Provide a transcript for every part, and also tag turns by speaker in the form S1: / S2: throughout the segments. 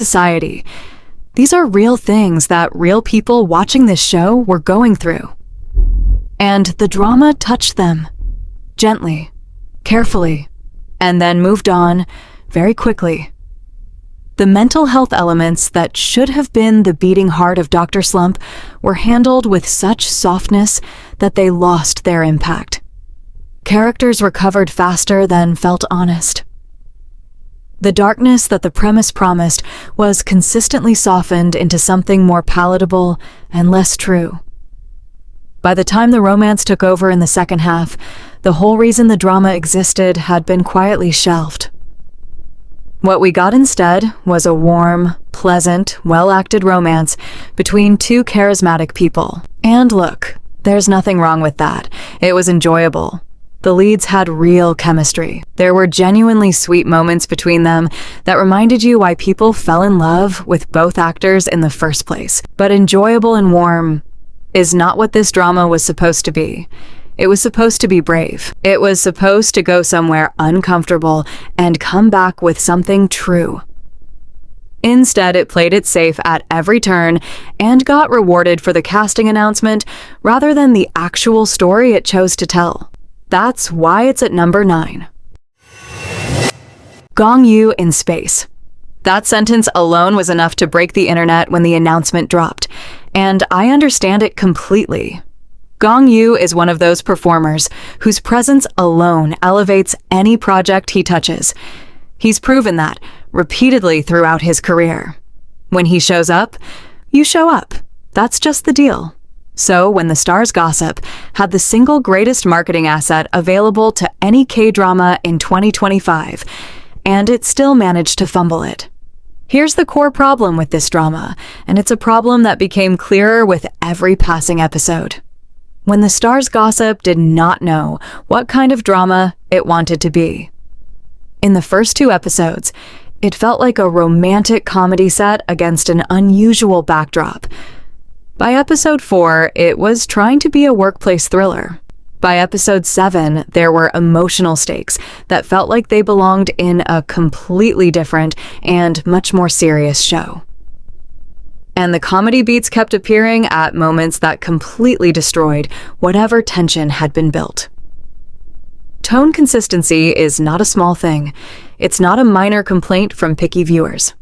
S1: society. These are real things that real people watching this show were going through. And the drama touched them. Gently, carefully, and then moved on very quickly. The mental health elements that should have been the beating heart of Dr. Slump were handled with such softness that they lost their impact. Characters recovered faster than felt honest. The darkness that the premise promised was consistently softened into something more palatable and less true. By the time the romance took over in the second half, the whole reason the drama existed had been quietly shelved. What we got instead was a warm, pleasant, well-acted romance between two charismatic people. And look, there's nothing wrong with that. It was enjoyable. The leads had real chemistry. There were genuinely sweet moments between them that reminded you why people fell in love with both actors in the first place. But enjoyable and warm is not what this drama was supposed to be. It was supposed to be brave. It was supposed to go somewhere uncomfortable and come back with something true. Instead, it played it safe at every turn and got rewarded for the casting announcement rather than the actual story it chose to tell. That's why it's at number 9. Gong Yu in space. That sentence alone was enough to break the internet when the announcement dropped, and I understand it completely. Gong Yu is one of those performers whose presence alone elevates any project he touches. He's proven that repeatedly throughout his career. When he shows up, you show up. That's just the deal. So when the stars gossip had the single greatest marketing asset available to any K-drama in 2025, and it still managed to fumble it. Here's the core problem with this drama, and it's a problem that became clearer with every passing episode. When the stars gossip did not know what kind of drama it wanted to be. In the first 2 episodes, it felt like a romantic comedy set against an unusual backdrop. By episode 4, it was trying to be a workplace thriller. By episode 7, there were emotional stakes that felt like they belonged in a completely different and much more serious show. And the comedy beats kept appearing at moments that completely destroyed whatever tension had been built. Tone consistency is not a small thing. It's not a minor complaint from picky viewers.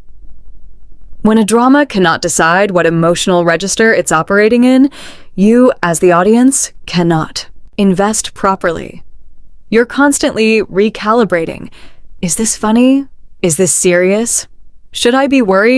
S1: When a drama cannot decide what emotional register it's operating in, you, as the audience, cannot invest properly. You're constantly recalibrating. Is this funny? Is this serious? Should I be worried?